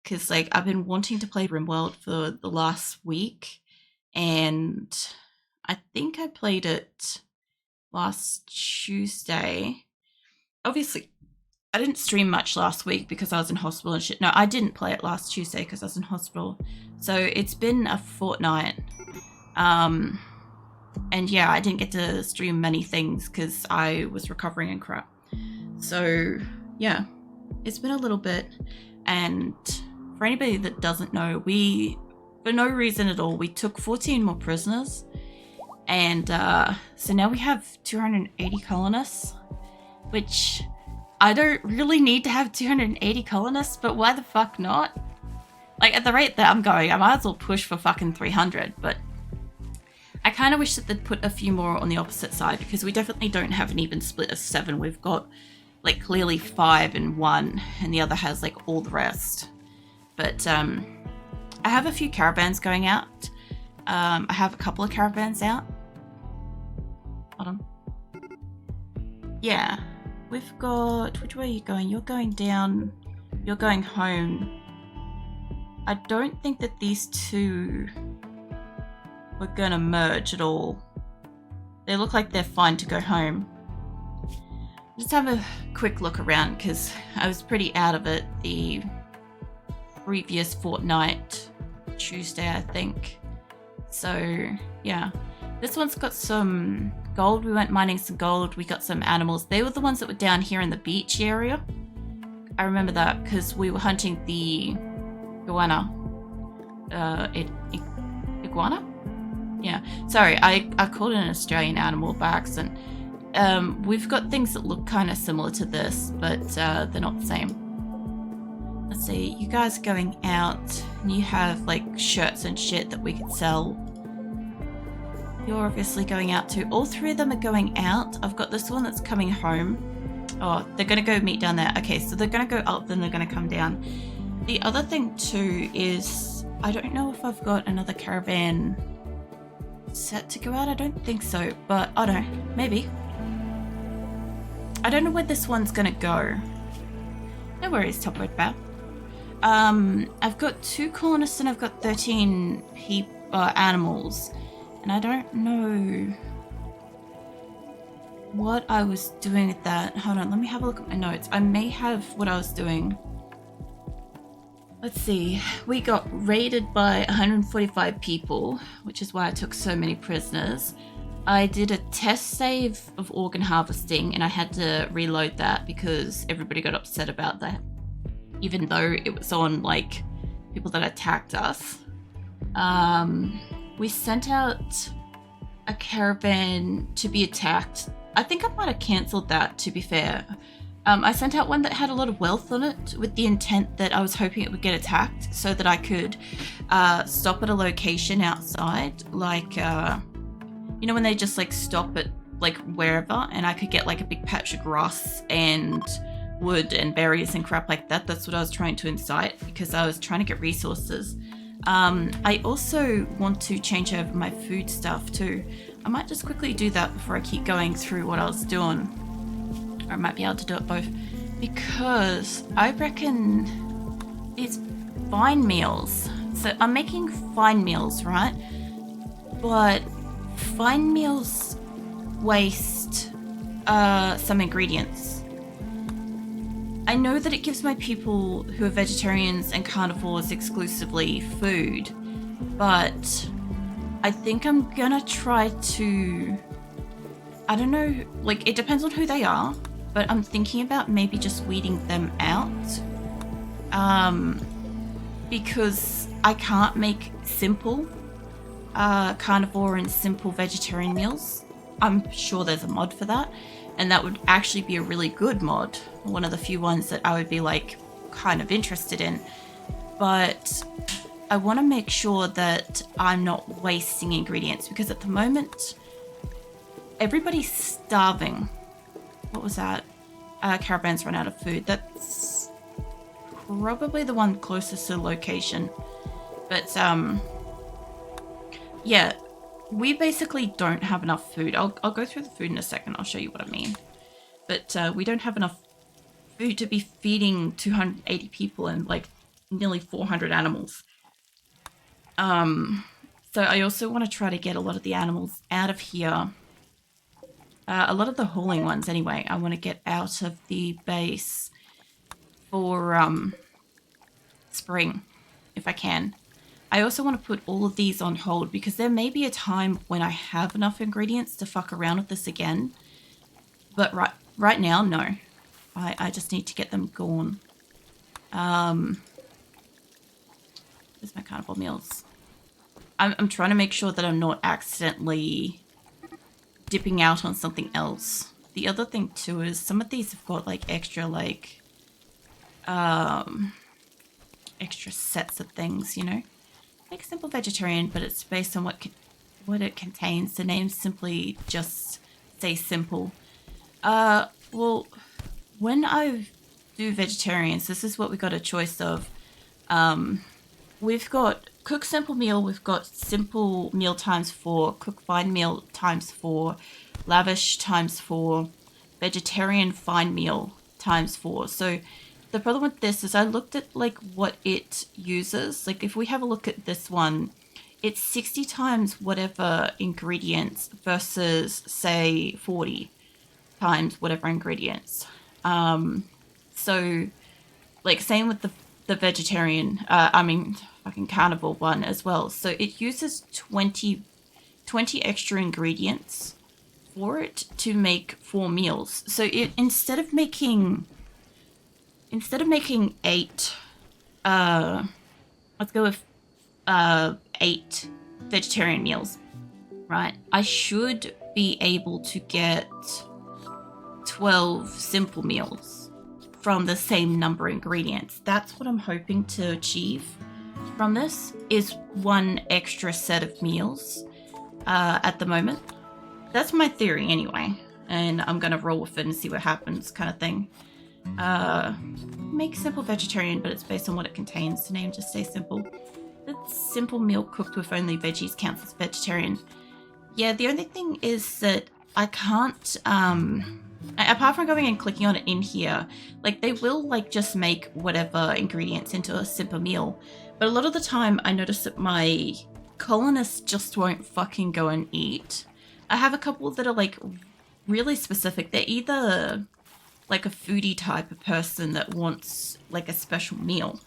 because like I've been wanting to play RimWorld for the last week, and I think I played it last Tuesday. Obviously, I didn't stream much last week because I was in hospital and shit. No, I didn't play it last Tuesday because I was in hospital. So it's been a fortnight. And yeah, I didn't get to stream many things because I was recovering and crap. So yeah, it's been a little bit. And for anybody that doesn't know, for no reason at all, we took 14 more prisoners. And so now we have 280 colonists, which I don't really need to have 280 colonists, but why the fuck not? Like, at the rate that I'm going, I might as well push for fucking 300, but I kind of wish that they'd put a few more on the opposite side, because we definitely don't have an even split of 7. We've got, like, clearly 5 and 1, and the other has, like, all the rest. But, I have a few caravans going out. I have a couple of caravans out. Hold on. Yeah. We've got... Which way are you going? You're going down. You're going home. I don't think that these two were gonna merge at all. They look like they're fine to go home. Just have a quick look around because I was pretty out of it the previous fortnight, Tuesday I think. So yeah, this one's got some gold. We went mining some gold. We got some animals. They were the ones that were down here in the beach area. I remember that because we were hunting the iguana. Iguana? Yeah. Sorry, I called it an Australian animal by accident. We've got things that look kind of similar to this, but they're not the same. Let's see, you guys are going out, and you have like shirts and shit that we could sell. You're obviously going out too. All 3 of them are going out. I've got this one that's coming home. Oh, they're going to go meet down there. Okay, so they're going to go up, then they're going to come down. The other thing too is, I don't know if I've got another caravan set to go out. I don't think so, but I don't know, maybe. I don't know where this one's gonna go. No worries, Top Red Bear. I've got 2 colonists and I've got 13 animals, and I don't know what I was doing with that. Hold on, let me have a look at my notes. I may have what I was doing. Let's see, we got raided by 145 people, which is why I took so many prisoners. I did a test save of organ harvesting, and I had to reload that because everybody got upset about that, even though it was on like people that attacked us. We sent out a caravan to be attacked. I think I might have cancelled that, to be fair. I sent out one that had a lot of wealth on it with the intent that I was hoping it would get attacked so that I could stop at a location outside, like, you know, when they just like stop at like wherever, and I could get like a big patch of grass and wood and berries and crap like that. That's what I was trying to incite because I was trying to get resources. I also want to change over my food stuff too. I might just quickly do that before I keep going through what I was doing. Or I might be able to do it both, because I reckon it's fine meals. So I'm making fine meals, right? But fine meals waste some ingredients. I know that it gives my people who are vegetarians and carnivores exclusively food, but I think I'm gonna try to, I don't know, like it depends on who they are, but I'm thinking about maybe just weeding them out, because I can't make simple carnivore and simple vegetarian meals. I'm sure there's a mod for that, and that would actually be a really good mod, one of the few ones that I would be like kind of interested in. But I want to make sure that I'm not wasting ingredients, because at the moment everybody's starving. What was that? Caravans run out of food. That's probably the one closest to the location. But yeah, we basically don't have enough food. I'll go through the food in a second. I'll show you what I mean. But we don't have enough food to be feeding 280 people, and like nearly 400 animals. So I also want to try to get a lot of the animals out of here. A lot of the hauling ones anyway, I want to get out of the base for spring, if I can. I also want to put all of these on hold because there may be a time when I have enough ingredients to fuck around with this again. But right now, no. I just need to get them gone. Where's my carnivore meals? I'm trying to make sure that I'm not accidentally dipping out on something else. The other thing too is some of these have got like extra extra sets of things, you know. Like simple vegetarian, but it's based on what it contains. The names simply just say simple. Well, when I do vegetarians, this is what we got a choice of. We've got cook simple meal, we've got simple meal times 4, cook fine meal times 4, lavish times 4, vegetarian fine meal times 4. So the problem with this is I looked at like what it uses. Like if we have a look at this one, it's 60 times whatever ingredients versus say 40 times whatever ingredients. So like same with the vegetarian, fucking carnivore one as well. So it uses 20 extra ingredients for it to make 4 meals. So it instead of making 8, let's go with 8 vegetarian meals, right? I should be able to get 12 simple meals from the same number of ingredients. That's what I'm hoping to achieve from this, is 1 extra set of meals at the moment. That's my theory anyway, and I'm gonna roll with it and see what happens kind of thing. Make simple vegetarian, but it's based on what it contains. The name just stays simple. The simple meal cooked with only veggies counts as vegetarian. Yeah, the only thing is that I can't, apart from going and clicking on it in here, like they will like just make whatever ingredients into a simple meal. But a lot of the time I notice that my colonists just won't fucking go and eat. I have a couple that are like really specific. They're either like a foodie type of person that wants like a special meal,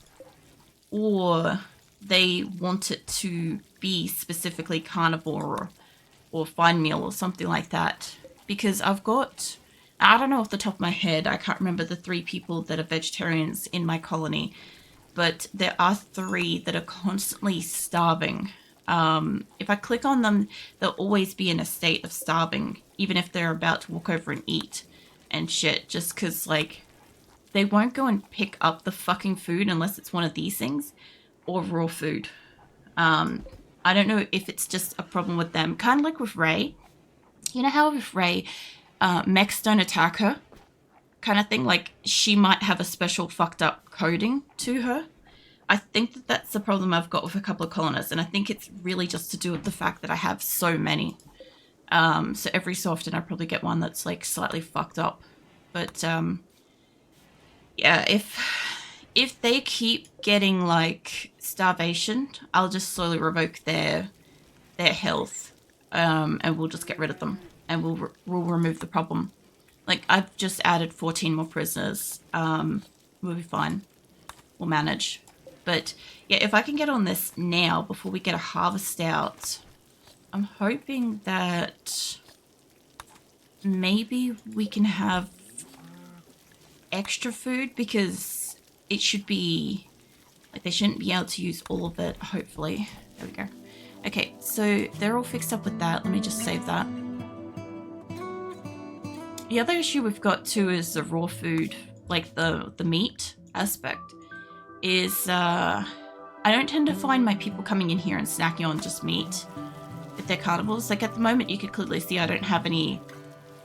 or they want it to be specifically carnivore or fine meal or something like that. Because I don't know off the top of my head, I can't remember the 3 people that are vegetarians in my colony, but there are 3 that are constantly starving. If I click on them, they'll always be in a state of starving, even if they're about to walk over and eat and shit, just because, like, they won't go and pick up the fucking food unless it's one of these things, or raw food. I don't know if it's just a problem with them. Kind of like with Ray. You know how with Ray, mechs don't attack her? Kind of thing. Like, she might have a special fucked up coding to her. I think that that's the problem I've got with a couple of colonists, and I think it's really just to do with the fact that I have so many. So every so often I probably get one that's like slightly fucked up. But yeah, if they keep getting like starvation, I'll just slowly revoke their health, and we'll just get rid of them, and we'll remove the problem. Like, I've just added 14 more prisoners. We'll be fine. We'll manage. But yeah, if I can get on this now before we get a harvest out, I'm hoping that maybe we can have extra food, because it should be like they shouldn't be able to use all of it, hopefully. There we go. Okay, so they're all fixed up with that. Let me just save that. The other issue we've got too is the raw food, like the meat aspect, is I don't tend to find my people coming in here and snacking on just meat if they're carnivores. Like at the moment you could clearly see I don't have any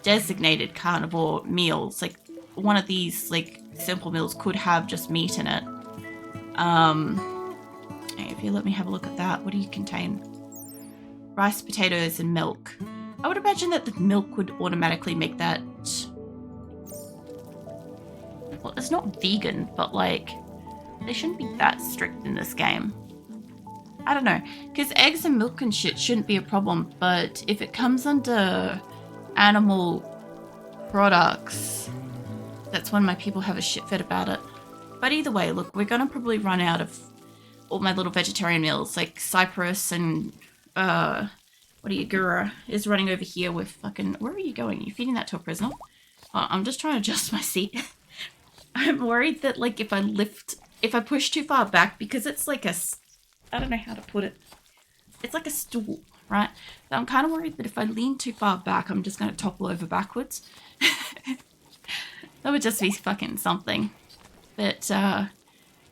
designated carnivore meals. Like one of these like simple meals could have just meat in it. If you let me have a look at that, what do you contain? Rice, potatoes, and milk. I would imagine that the milk would automatically make that... Well, it's not vegan, but like... They shouldn't be that strict in this game. I don't know, because eggs and milk and shit shouldn't be a problem, but if it comes under animal products, that's when my people have a shit fit about it. But either way, look, we're gonna probably run out of all my little vegetarian meals, like Cypress and what are you, Gura is running over here with fucking, where are you going? Are you feeding that to a prisoner? Oh, I'm just trying to adjust my seat. I'm worried that, like, if I push too far back, because it's like a, I don't know how to put it. It's like a stool, right? So I'm kind of worried that if I lean too far back, I'm just going to topple over backwards. That would just be fucking something. But, yeah,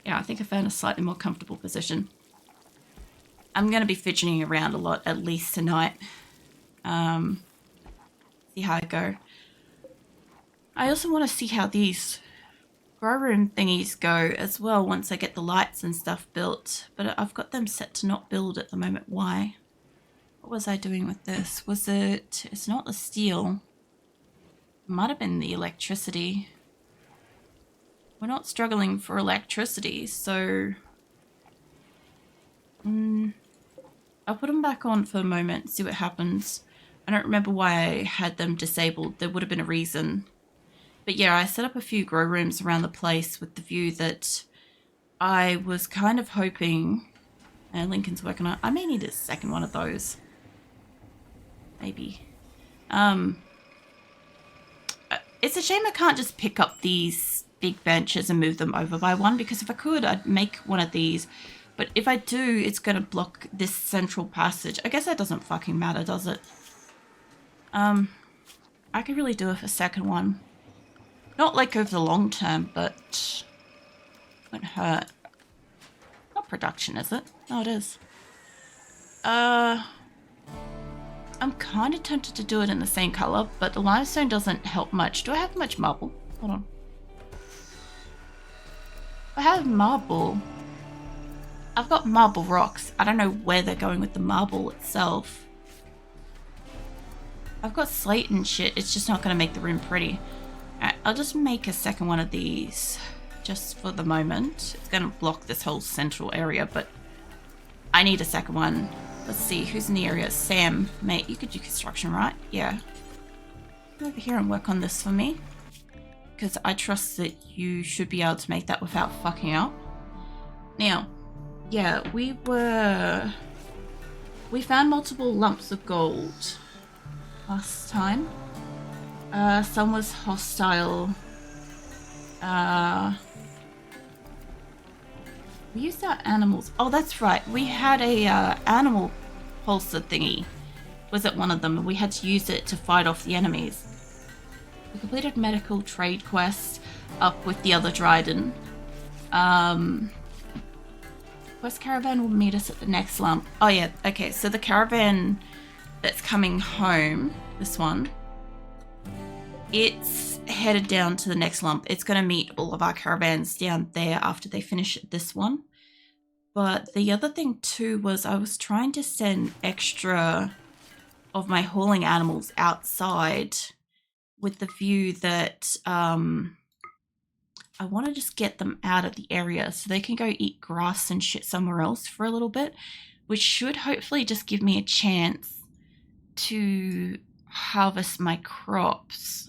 I think I found a slightly more comfortable position. I'm going to be fidgeting around a lot, at least tonight. See how I go. I also want to see how these grow room thingies go as well once I get the lights and stuff built. But I've got them set to not build at the moment. Why? What was I doing with this? Was it... It's not the steel. It might have been the electricity. We're not struggling for electricity, so... I'll put them back on for a moment, see what happens. I don't remember why I had them disabled. There would have been a reason. But yeah, I set up a few grow rooms around the place with the view that I was kind of hoping... And Lincoln's working on it. I may need a second one of those. Maybe. It's a shame I can't just pick up these big benches and move them over by one, because if I could, I'd make one of these. But if I do, it's going to block this central passage. I guess that doesn't fucking matter, does it? I could really do a second one. Not like over the long term, but won't hurt. Not production, is it? No, it is. I'm kind of tempted to do it in the same color, but the limestone doesn't help much. Do I have much marble? Hold on. I have marble. I've got marble rocks. I don't know where they're going with the marble itself. I've got slate and shit. It's just not going to make the room pretty. Alright, I'll just make a second one of these just for the moment. It's going to block this whole central area, but I need a second one. Let's see, who's in the area? Sam, mate, you could do construction, right? Yeah. Come over here and work on this for me, because I trust that you should be able to make that without fucking up. Now, yeah, we found multiple lumps of gold last time. Some was hostile. We used our animals. Oh, that's right. We had a animal pulsar thingy. Was it one of them? And we had to use it to fight off the enemies. We completed medical trade quest up with the other Dryden. Quest caravan will meet us at the next lump. Oh yeah, okay. So the caravan that's coming home, this one, it's headed down to the next lump. It's going to meet all of our caravans down there after they finish this one. But the other thing too was I was trying to send extra of my hauling animals outside with the view that I want to just get them out of the area so they can go eat grass and shit somewhere else for a little bit, which should hopefully just give me a chance to harvest my crops.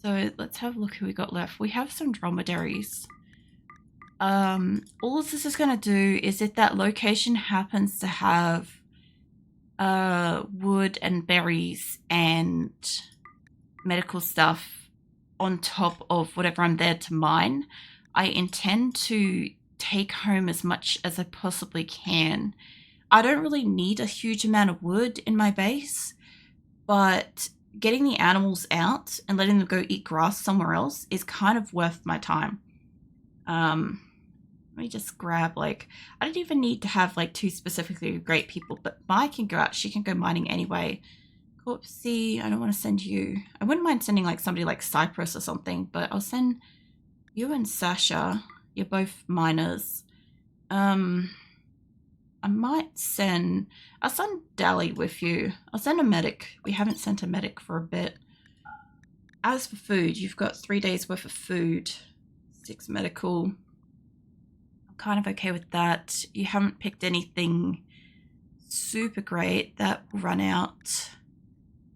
So let's have a look who we got left. We have some dromedaries. All this is going to do is if that location happens to have wood and berries and medical stuff on top of whatever I'm there to mine, I intend to take home as much as I possibly can. I don't really need a huge amount of wood in my base, but getting the animals out and letting them go eat grass somewhere else is kind of worth my time. Let me just grab, like, I don't even need to have like two specifically great people, but Mai can go out. She can go mining anyway. Corpsey, I don't want to send you. I wouldn't mind sending like somebody like Cypress or something, but I'll send you and Sasha. You're both miners. I might send... I'll send Dally with you. I'll send a medic. We haven't sent a medic for a bit. As for food, you've got 3 days worth of food. 6 medical. kind of okay with that. You haven't picked anything super great. That will run out.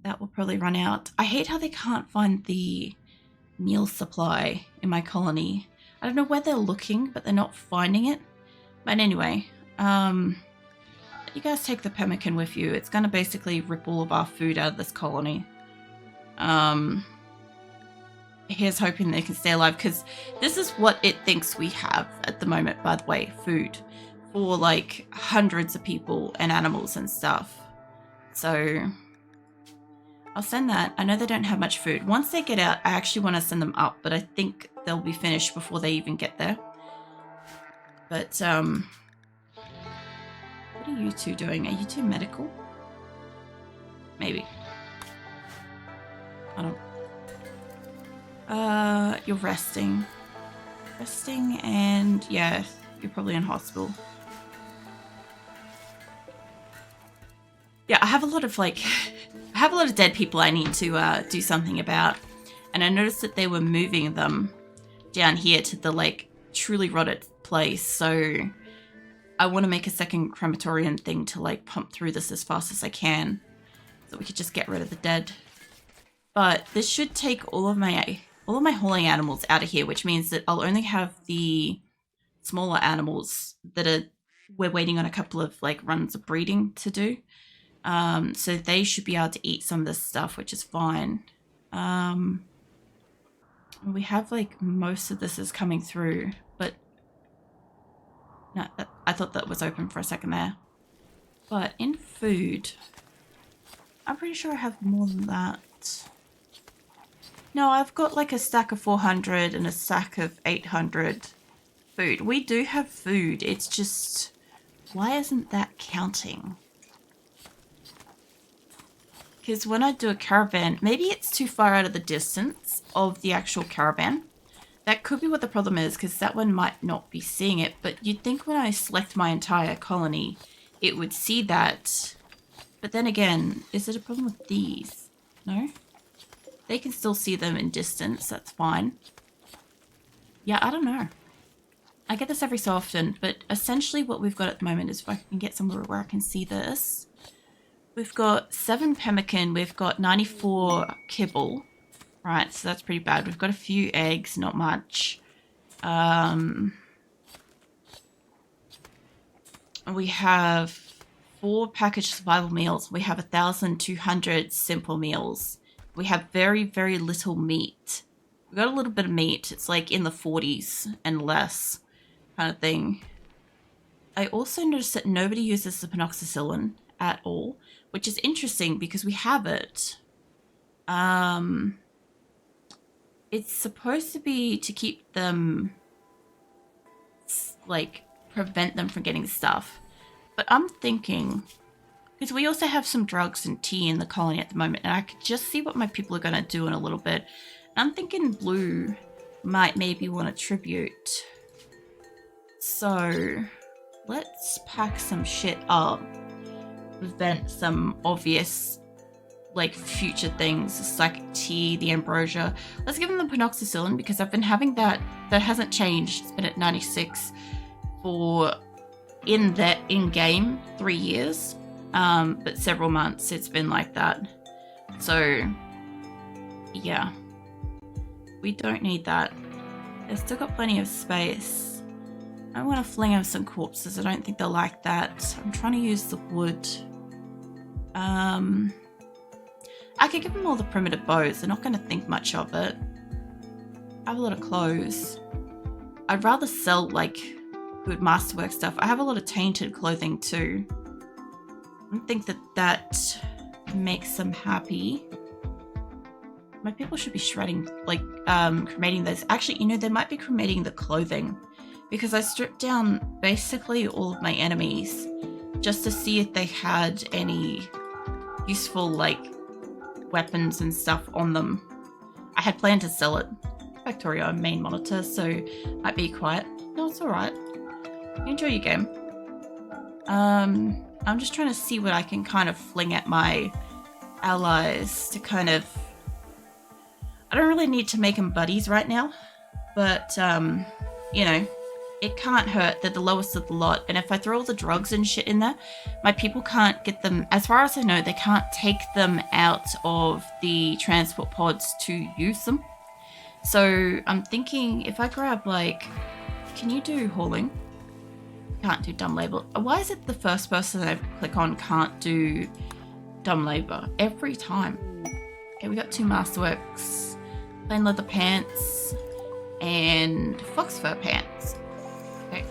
That will probably run out. I hate how they can't find the meal supply in my colony. I don't know where they're looking, but they're not finding it. But anyway, you guys take the pemmican with you. It's going to basically rip all of our food out of this colony. Here's hoping they can stay alive, because this is what it thinks we have at the moment, by the way, food for like hundreds of people and animals and stuff. So I'll send that. I know they don't have much food. Once they get out, I actually want to send them up, but I think they'll be finished before they even get there. But what are you two doing? Are you two medical? Maybe. I don't. You're resting. Resting, and yeah, you're probably in hospital. Yeah, I have a lot of dead people I need to do something about, and I noticed that they were moving them down here to the like truly rotted place. So I want to make a second crematorium thing to like pump through this as fast as I can, so we could just get rid of the dead. But this should take all of my hauling animals out of here, which means that I'll only have the smaller animals that we're waiting on a couple of like runs of breeding to do. So they should be able to eat some of this stuff, which is fine. We have like most of this is coming through, but no, I thought that was open for a second there. But in food, I'm pretty sure I have more than that. No, I've got like a stack of 400 and a stack of 800 food. We do have food. It's just, why isn't that counting? Because when I do a caravan, maybe it's too far out of the distance of the actual caravan. That could be what the problem is, because that one might not be seeing it. But you'd think when I select my entire colony, it would see that. But then again, is it a problem with these? No? They can still see them in distance. That's fine. Yeah, I don't know. I get this every so often, but essentially what we've got at the moment is, if I can get somewhere where I can see this. We've got 7 pemmican, we've got 94 kibble. Right, so that's pretty bad. We've got a few eggs, not much. We have 4 packaged survival meals. We have 1,200 simple meals. We have very, very little meat. We've got a little bit of meat. It's like in the 40s and less kind of thing. I also noticed that nobody uses the penoxycyllin at all, which is interesting because we have it. It's supposed to be to keep them, like, prevent them from getting stuff. But I'm thinking, because we also have some drugs and tea in the colony at the moment, and I could just see what my people are going to do in a little bit. I'm thinking Blue might maybe want a tribute. So let's pack some shit up. Prevent some obvious, like, future things, the psychic tea, the ambrosia. Let's give them the penoxycyllin, because I've been having that. That hasn't changed. It's been at 96 for in-game 3 years. But several months it's been like that. So yeah, we don't need that. They've still got plenty of space. I want to fling them some corpses. I don't think they'll like that. I'm trying to use the wood. I could give them all the primitive bows. They're not going to think much of it. I have a lot of clothes. I'd rather sell like good masterwork stuff. I have a lot of tainted clothing too. I think that makes them happy. My people should be shredding, like, cremating those. Actually, you know, they might be cremating the clothing, because I stripped down basically all of my enemies just to see if they had any useful, like, weapons and stuff on them. I had planned to sell it. Factorio main monitor, so might be quiet. No, it's alright. Enjoy your game. I'm just trying to see what I can kind of fling at my allies to kind of... I don't really need to make them buddies right now, but, you know, it can't hurt. They're the lowest of the lot. And if I throw all the drugs and shit in there, my people can't get them. As far as I know, they can't take them out of the transport pods to use them. So I'm thinking if I grab like, can you do hauling? Can't do dumb labor. Why is it the first person I click on can't do dumb labor every time? Okay, we got 2 masterworks, plain leather pants, and fox fur pants. Okay,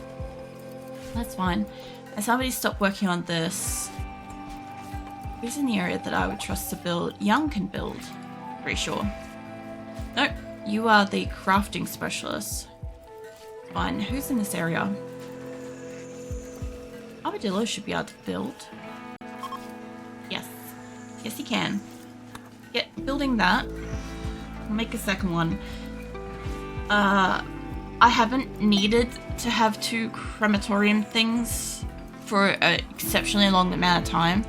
that's fine. And somebody stopped working on this. Who's in the area that I would trust to build? Young can build, pretty sure. Nope, you are the crafting specialist. Fine, who's in this area? Armadillo should be able to build. Yes, yes he can. Yeah, building that. I'll make a second one. I haven't needed to have 2 crematorium things for an exceptionally long amount of time.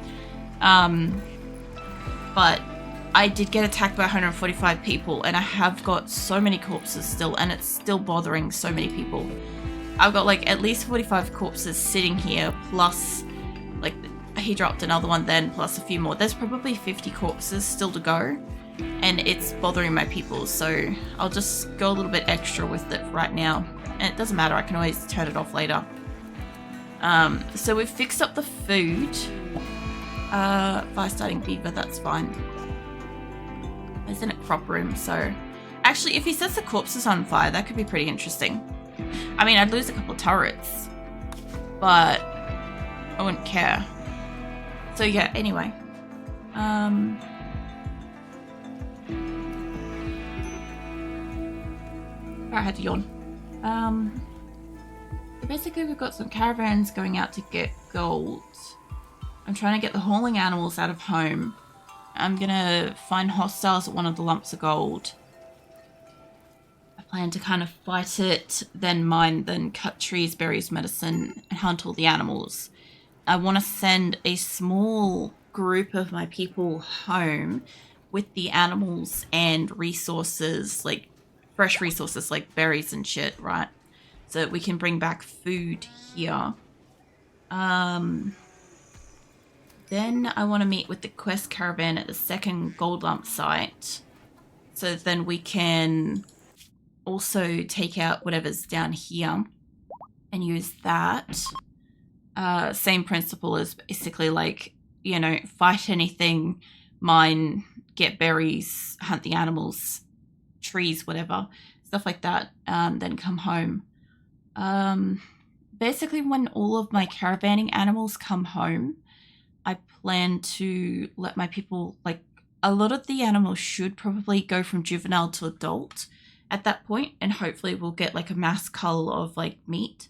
But I did get attacked by 145 people, and I have got so many corpses still, and it's still bothering so many people. I've got like at least 45 corpses sitting here, plus like he dropped another one then, plus a few more. There's probably 50 corpses still to go, and it's bothering my people, so I'll just go a little bit extra with it right now. And it doesn't matter, I can always turn it off later. So we've fixed up the food. Fire starting beaver, that's fine. It's in a crop room, so... Actually, if he sets the corpses on fire, that could be pretty interesting. I mean, I'd lose a couple turrets, but I wouldn't care. So yeah, anyway. I had to yawn. So basically we've got some caravans going out to get gold. I'm trying to get the hauling animals out of home. I'm gonna find hostiles at one of the lumps of gold. I plan to kind of fight it, then mine, then cut trees, berries, medicine, and hunt all the animals. I want to send a small group of my people home with the animals and resources, like fresh resources like berries and shit, right? So that we can bring back food here. Then I want to meet with the quest caravan at the second gold lump site. So then we can also take out whatever's down here and use that. Same principle as basically like, you know, fight anything, mine, get berries, hunt the animals, trees, whatever, stuff like that, then come home. Basically when all of my caravanning animals come home, I plan to let my people, like, a lot of the animals should probably go from juvenile to adult at that point, and hopefully we'll get like a mass cull of like meat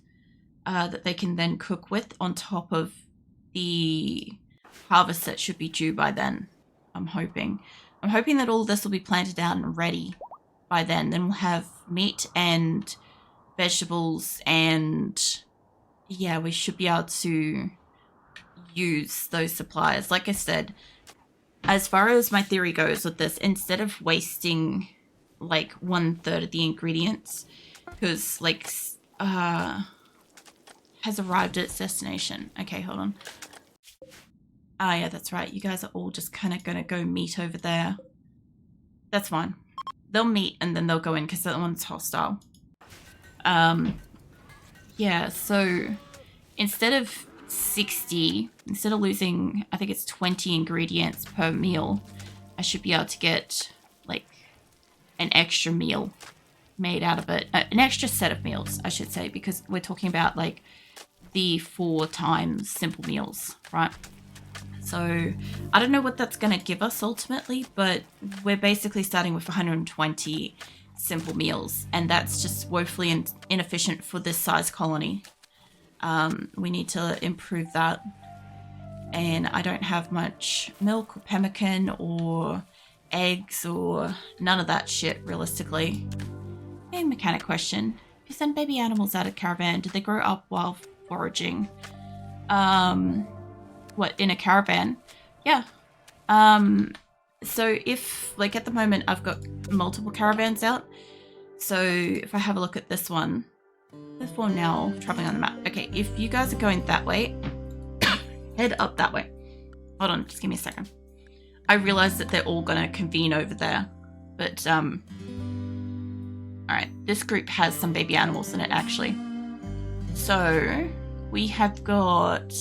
that they can then cook with on top of the harvest that should be due by then. I'm hoping that all of this will be planted out and ready by then. Then we'll have meat and vegetables, and yeah, we should be able to use those supplies. Like I said, as far as my theory goes with this, instead of wasting like 1/3 of the ingredients, because like has arrived at its destination. Okay, hold on. Ah, yeah, that's right. You guys are all just kind of gonna go meet over there. That's fine. They'll meet and then they'll go in because that one's hostile. Yeah, so instead of 60, instead of losing, I think it's 20 ingredients per meal, I should be able to get like an extra meal made out of it. An extra set of meals, I should say, because we're talking about like the 4 times simple meals, right? So I don't know what that's going to give us ultimately, but we're basically starting with 120 simple meals, and that's just woefully inefficient for this size colony. We need to improve that. And I don't have much milk or pemmican or eggs or none of that shit, realistically. Hey, mechanic question. If you send baby animals out of caravan, do they grow up while foraging? What, in a caravan? Yeah. So if, like at the moment, I've got multiple caravans out. So if I have a look at this one, Therefore now traveling on the map. Okay, if you guys are going that way, head up that way. Hold on, just give me a second. I realize that they're all gonna convene over there, but all right, this group has some baby animals in it actually. So we've got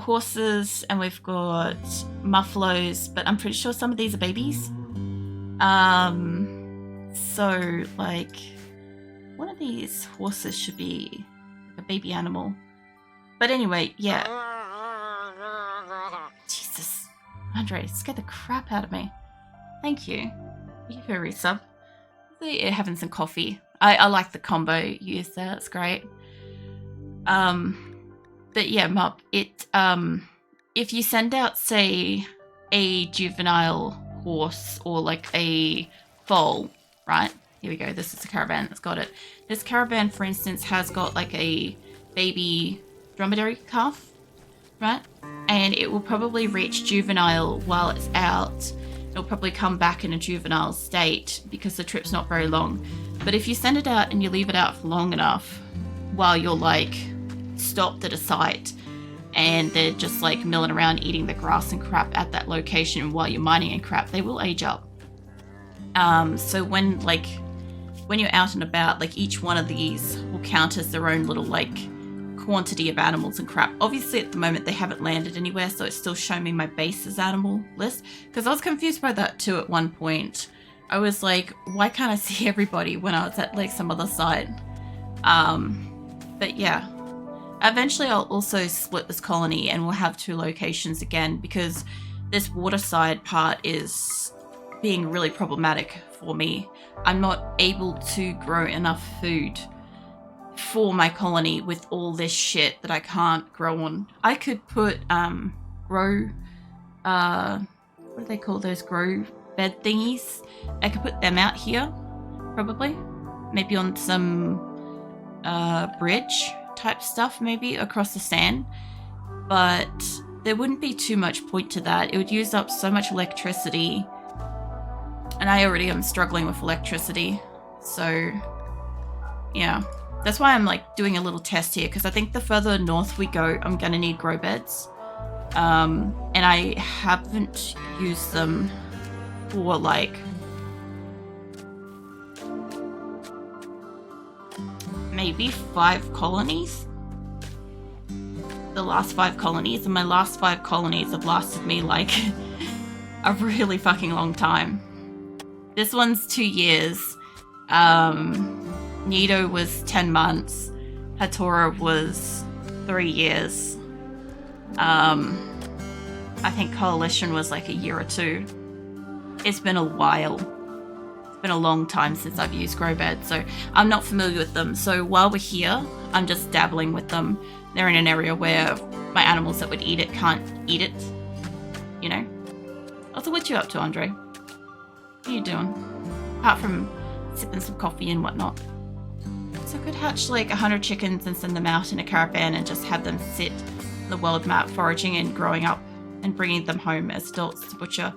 horses and we've got muffaloes, but I'm pretty sure some of these are babies. So like one of these horses should be a baby animal. But anyway, yeah. Jesus. Andre, scared the crap out of me. Thank you. Thank you for a resub. They're having some coffee. I like the combo you used there, that's great. But yeah, Mup, if you send out, say, a juvenile horse or like a foal, right? Here we go, this is a caravan that's got it. This caravan, for instance, has got like a baby dromedary calf, right? And it will probably reach juvenile while it's out. It'll probably come back in a juvenile state because the trip's not very long. But if you send it out and you leave it out for long enough while you're like stopped at a site and they're just like milling around eating the grass and crap at that location while you're mining and crap, they will age up. So when you're out and about, like each one of these will count as their own little like quantity of animals and crap. Obviously at the moment they haven't landed anywhere, so it's still showing me my base's animal list, because I was confused by that too at one point. I was like, why can't I see everybody when I was at like some other site? But yeah, eventually I'll also split this colony and we'll have 2 locations again, because this waterside part is being really problematic for me. I'm not able to grow enough food for my colony with all this shit that I can't grow on. I could put what do they call those grow bed thingies? I could put them out here, probably. Maybe on some bridge type stuff, maybe across the sand. But there wouldn't be too much point to that. It would use up so much electricity. And I already am struggling with electricity. So, yeah. That's why I'm like doing a little test here, because I think the further north we go, I'm gonna need grow beds. And I haven't used them for like maybe 5 colonies. The last 5 colonies, and my last 5 colonies have lasted me like a really fucking long time. This one's 2 years. Nido was 10 months. Hatora was 3 years. I think Coalition was like a year or 2. It's been a while. It's been a long time since I've used grow beds, so I'm not familiar with them. So while we're here, I'm just dabbling with them. They're in an area where my animals that would eat it can't eat it, you know? Also, what you up to, Andre? What are you doing? Apart from sipping some coffee and whatnot. So I could hatch like 100 chickens and send them out in a caravan and just have them sit on the world map foraging and growing up and bringing them home as adults to butcher.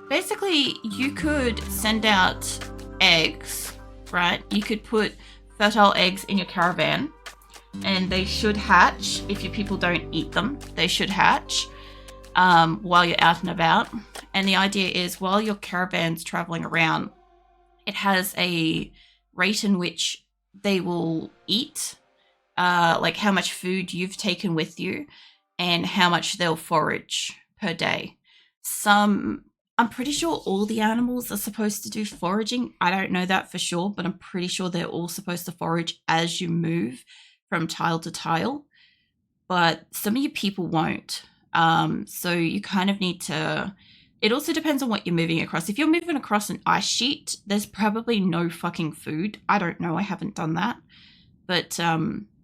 Basically, you could send out eggs, right? You could put fertile eggs in your caravan and they should hatch. If your people don't eat them, they should hatch while you're out and about. And the idea is while your caravan's traveling around, it has a rate in which they will eat, like how much food you've taken with you and how much they'll forage per day. I'm pretty sure all the animals are supposed to do foraging. I don't know that for sure, but I'm pretty sure they're all supposed to forage as you move from tile to tile. But some of your people won't. So you kind of need to... It also depends on what you're moving across. If you're moving across an ice sheet, there's probably no fucking food. I don't know. I haven't done that. But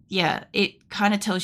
yeah, it kind of tells you